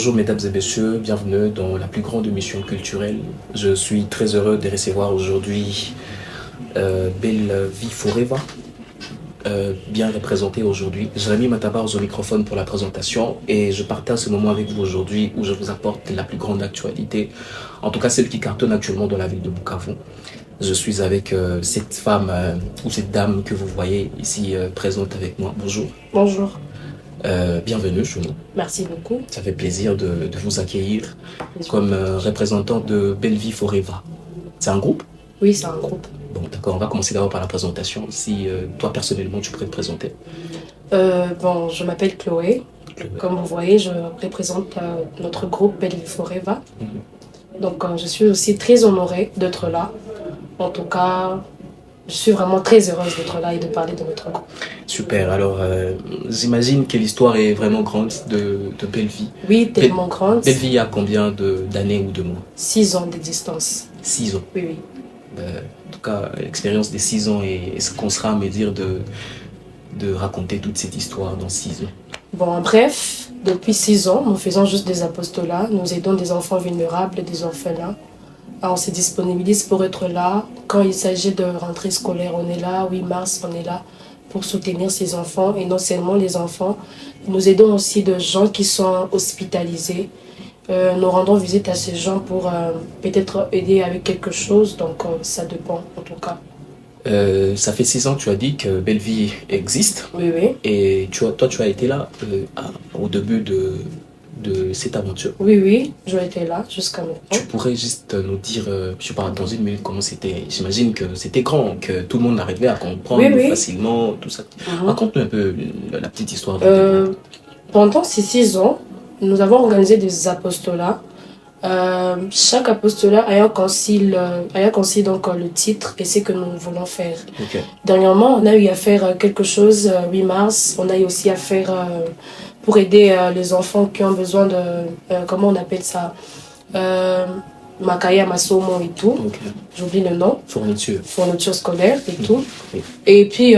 Bonjour mesdames et messieurs, bienvenue dans la plus grande émission culturelle. Je suis très heureux de recevoir aujourd'hui Belle Vie Forever, bien représentée aujourd'hui. Jérémy Matabar au microphone pour la présentation et je partage ce moment avec vous aujourd'hui où je vous apporte la plus grande actualité, en tout cas celle qui cartonne actuellement dans la ville de Bukavu. Je suis avec cette femme ou cette dame que vous voyez ici présente avec moi. Bonjour. Bonjour. Bienvenue chez nous. Merci beaucoup. Ça fait plaisir de vous accueillir comme représentant de Belle Vie Forever. C'est un groupe? Oui, c'est un groupe. Bon, d'accord, on va commencer d'abord par la présentation. Si toi, personnellement, tu pourrais te présenter. Je m'appelle Chloé. Comme vous voyez, je représente notre groupe Belle Vie Forever. Donc, je suis aussi très honorée d'être là. En tout cas, je suis vraiment très heureuse d'être là et de parler de notre groupe. Super, alors j'imagine que l'histoire est vraiment grande de Belle Vie. Oui, tellement grande. Belle Vie a combien d'années ou de mois? 6 ans d'existence. 6 ans. Oui, oui. En tout cas, l'expérience des 6 ans et ce qu'on sera à me dire de raconter toute cette histoire dans 6 ans. Bon, bref, depuis 6 ans, nous faisons juste des apostolats. Nous aidons des enfants vulnérables, des orphelins. On se disponibilise pour être là. Quand il s'agit de rentrée scolaire, on est là. 8 mars, on est là pour soutenir ces enfants. Et non seulement les enfants, nous aidons aussi des gens qui sont hospitalisés. Nous rendons visite à ces gens pour peut-être aider avec quelque chose. Donc, ça dépend en tout cas. Ça fait 6 ans que tu as dit que Belle Vie existe. Oui, oui. Et toi, tu as été là au début de cette aventure. Oui, oui, j'ai été là jusqu'à maintenant. Tu pourrais juste nous dire, je sais pas, dans une minute comment c'était. J'imagine que c'était grand, que tout le monde arrivait à comprendre facilement, tout ça. Raconte-nous un peu la petite histoire. Pendant ces 6 ans, nous avons organisé des apostolats. Chaque apostolat a un concile donc le titre et ce que nous voulons faire. Okay. Dernièrement, on a eu à faire quelque chose, 8 mars, on a eu aussi à faire pour aider les enfants qui ont besoin de, comment on appelle ça, Makaya Masomo et tout, j'oublie le nom. Fourniture scolaire et tout. Oui. Et puis,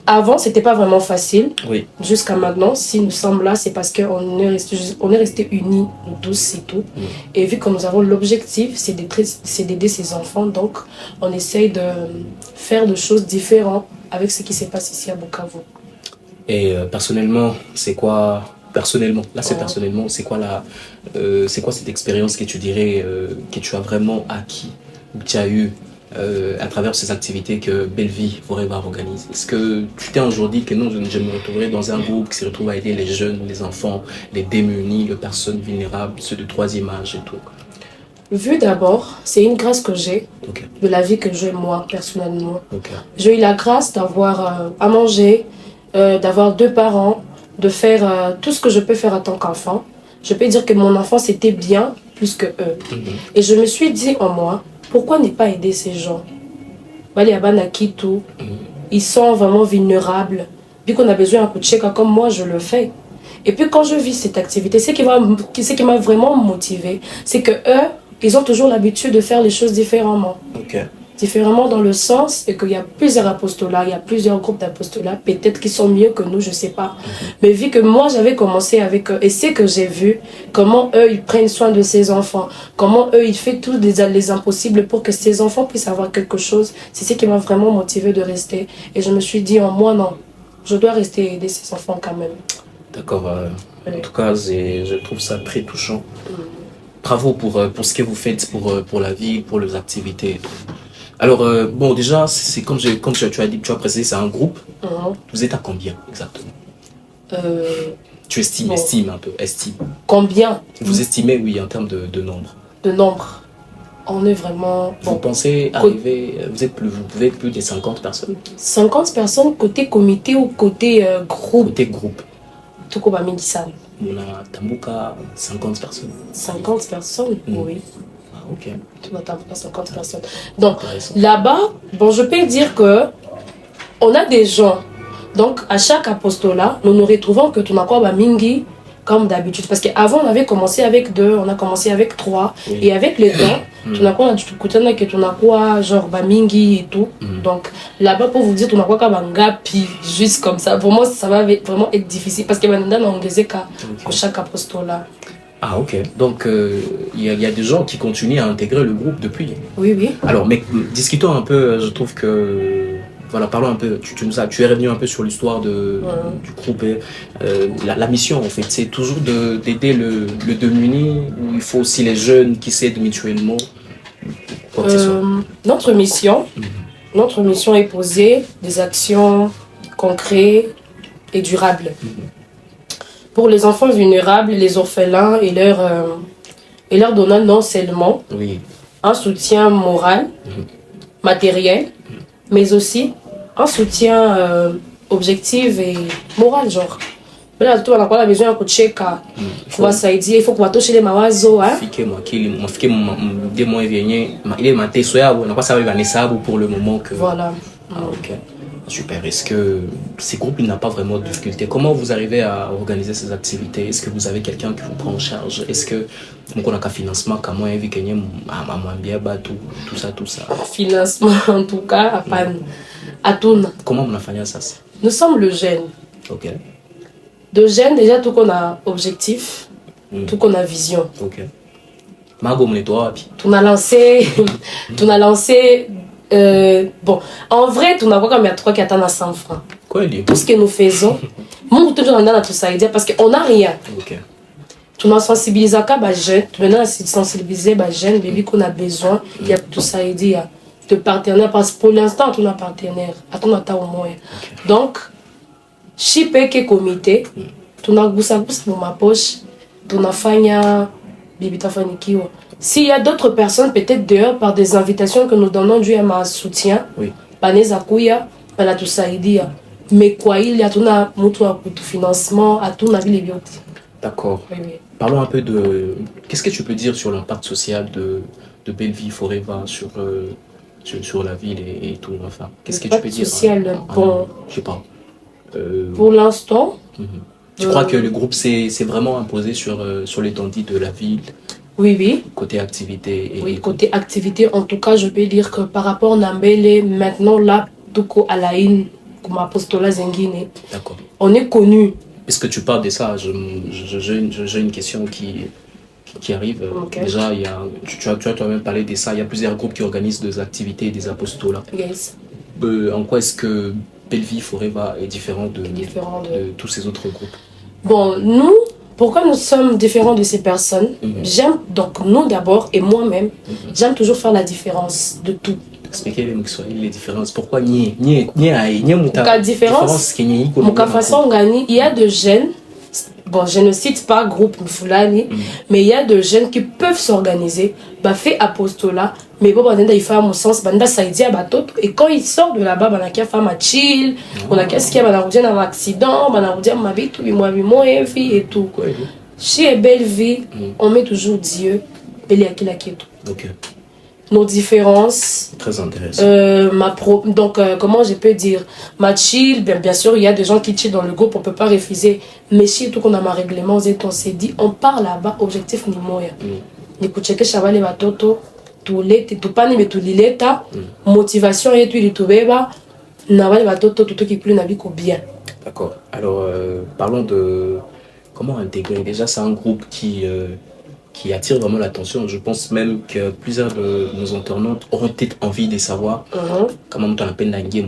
avant, c'était pas vraiment facile. Oui. Jusqu'à maintenant, si nous sommes là, c'est parce qu'on est restés unis, nous tous et tout. Et vu que nous avons l'objectif, c'est d'aider ces enfants, donc on essaye de faire des choses différentes avec ce qui se passe ici à Bukavu. Et personnellement, c'est quoi... Personnellement, là c'est personnellement, c'est quoi cette expérience que tu dirais que tu as vraiment acquis, ou que tu as eu à travers ces activités que Belle Vie Forever organise? Est-ce que tu t'es un jour dit que non, je me retrouverai dans un groupe qui se retrouve à aider les jeunes, les enfants, les démunis, les personnes vulnérables, ceux de troisième âge et tout? Vu d'abord, c'est une grâce que j'ai de la vie que j'ai moi personnellement. J'ai eu la grâce d'avoir à manger, d'avoir 2 parents, de faire tout ce que je peux faire en tant qu'enfant. Je peux dire que mon enfant c'était bien plus que eux. Et je me suis dit en moi, pourquoi ne pas aider ces gens? Ils sont vraiment vulnérables. Vu qu'on a besoin d'un coup de chèque, comme moi je le fais. Et puis quand je vis cette activité, ce qui m'a vraiment motivée, c'est que eux, ils ont toujours l'habitude de faire les choses différemment. Différemment dans le sens qu'il y a plusieurs apostolats, il y a plusieurs groupes d'apostolats, peut-être qui sont mieux que nous, je ne sais pas. Mais vu que moi j'avais commencé avec eux, et c'est que j'ai vu comment eux ils prennent soin de ces enfants, comment eux ils font tout les impossibles pour que ces enfants puissent avoir quelque chose, c'est ce qui m'a vraiment motivé de rester. Et je me suis dit en moi non, je dois rester et aider ces enfants quand même. D'accord, en tout cas je trouve ça très touchant. Bravo pour ce que vous faites pour la vie, pour les activités. Alors, déjà, c'est comme tu as dit, tu as précisé, c'est un groupe. Vous êtes à combien exactement? Tu estimes un peu, estime. Combien? Vous estimez, oui, en termes de nombre. De nombre. On est vraiment... Vous pensez arriver, vous pouvez être plus de 50 personnes? 50 personnes côté comité ou côté groupe? Côté groupe. Tukoba Mingisan. On a Tambuka, 50 personnes. 50 personnes, oui. Ok. Tu vas t'avoir 50 personnes. Donc là-bas, je peux dire que on a des gens. Donc à chaque apostolat, nous nous retrouvons que tu n'as quoi mingi comme d'habitude. Parce qu'avant on avait commencé avec 2, on a commencé avec 3. Et avec les temps, tu n'as quoi genre mingi et tout. Donc là-bas pour vous dire, tu n'as quoi ngapi juste comme ça. Pour moi ça va vraiment être difficile parce que maintenant on disait qu'à chaque apostolat. Ah, ok. Donc, il y a des gens qui continuent à intégrer le groupe depuis. Oui, oui. Alors, mais discutons un peu, je trouve que... Voilà, parlons un peu, tu es revenu un peu sur l'histoire du groupe. La mission, en fait, c'est toujours d'aider le démuni, ou il faut aussi les jeunes qui s'aident mutuellement, quoi que ce soit. Notre mission, notre mission est poser des actions concrètes et durables pour les enfants vulnérables, les orphelins et leur donnant non seulement Oui. un soutien moral, matériel, mais aussi un soutien objectif et moral, genre. Là, tu vas besoin de kucheka kuwasaidia, il faut kuwatoshele mawazo fike mwakili mwafike mde mwa vyenye ile mateso yabo na kwa sababu banesabu pour le moment que voilà. Ah, ok. Super. Est-ce que ces groupes n'ont pas vraiment de difficultés? Comment vous arrivez à organiser ces activités? Est-ce que vous avez quelqu'un qui vous prend en charge? Est-ce que on a un financement comment tout ça, tout ça? Financement en tout cas, à tout. Comment on a fait ça? Nous sommes le jeune. Ok. De jeune, déjà tout qu'on a objectif, tout qu'on a vision. Ok. Margot, on est toi. Tu as lancé. Bon, en vrai, tu n'as pas comme il y a 3 qui attendent à 100 francs. Quoi il dit? Tout ce que nous faisons, nous toujours en dans tout ça, parce qu'on n'a rien. Ok. Tu m'as sensibilisé à les jeunes, tu m'as sensibilisé les jeunes, bébé qu'on a besoin, il y a tout ça, il y a de partenaires, parce que pour l'instant, tu n'as partenaire, à ton au moins. Donc, si tu as comité, tu n'as pas dans ma poche, tu n'as pas bébé ta fanikiwa. S'il y a d'autres personnes, peut-être dehors, par des invitations que nous donnons du ma soutien, oui. Baneza Kouya, Bala tout ça, il dit, mais quoi, il y a tout un financement, à tout un ville. D'accord. Oui, oui. Parlons un peu de. Qu'est-ce que tu peux dire sur l'impact social de Belleville Forever sur la ville et tout, enfin, qu'est-ce que tu peux dire? Social, bon. Je sais pas. Pour l'instant. Tu crois que le groupe s'est vraiment imposé sur l'étendue de la ville? Oui, oui. Côté activité. Oui, côté activité, en tout cas, je peux dire que par rapport à Nambele, maintenant, là, Tuko Alain, comme apostolat Zengine, d'accord. On est connu. Puisque tu parles de ça, j'ai une question qui arrive. Okay. Déjà, tu as toi-même parlé de ça. Il y a plusieurs groupes qui organisent des activités et des apostolats. Yes. En quoi est-ce que Belleville Forever est différent de tous ces autres groupes? Bon, nous, pourquoi nous sommes différents de ces personnes? J'aime, donc nous d'abord, et moi-même, j'aime toujours faire la différence de tout. Expliquez les différences. Pourquoi il y a de jeunes, bon, je ne cite pas groupe Mfulani, mais il y a de jeunes qui peuvent s'organiser, bah, fait apostolat, mais bon, il fait à mon sens, et quand ils sortent de là-bas, on a qu'à faire ma chill, on a qu'à ce qu'il y a un accident, on a ma vie, tout, et tout. Chez Belle Vie, on met toujours Dieu, ok. Nos différences. Très intéressant. Donc, comment je peux dire? Ma chill, bien sûr, il y a des gens qui chillent dans le groupe, on ne peut pas refuser. Mais si tout qu'on a ma règlement, on s'est dit, on part là-bas, objectif ni moyen. Ni kucheke shabale batoto, tout pas ni tout l'ileta, motivation et tout l'itubeba, n'avale batoto, tout qui plus n'habite bien. D'accord. Alors, parlons de comment intégrer. Déjà, c'est un groupe qui attire vraiment l'attention. Je pense même que plusieurs de nos internautes auront peut-être envie de savoir comment on appelle il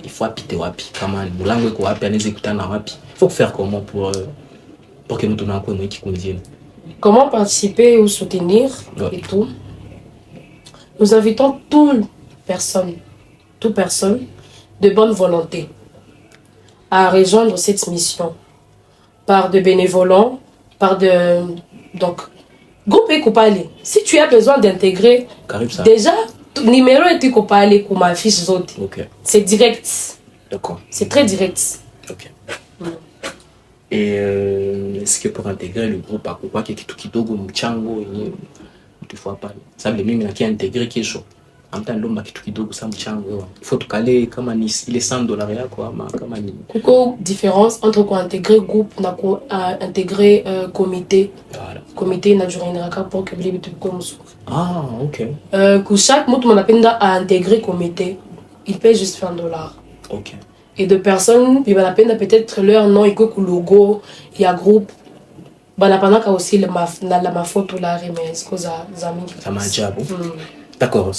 faut apiter wapi, il faut faire comment pour que nous tournions un qui convienne. Comment participer ou soutenir et tout. Nous invitons toute personne de bonne volonté à rejoindre cette mission par de bénévolents, donc, groupe Ekopale, si tu as besoin d'intégrer, déjà, numéro est Ekopale pour ma fiche Zoti. C'est direct. D'accord. C'est très direct. Ok. Et est-ce que pour intégrer le groupe, à quoi qu'il y ait tout qui dogo, mchango, il faut pas. Ça veut dire qu'il y a intégré qui est chaud. En même temps, l'homme qui tout dogo, ça mchango. Il faut tout caler comme il est $100 quoi, comme un. Pourquoi différence entre quoi intégrer groupe, intégrer comité. Voilà. Comité n'a duré une raka pour que les bitous comme ça. Ah, ok. Que chaque mot on appelle à intégrer comité, il paye juste $20. Ok. Et de personnes, puis la peine peut-être leur nom, il y a logo, il y a groupe. banapandaka aussi la mafoto la remese koza za mingi Ça m'a dit, ah bon. D'accord.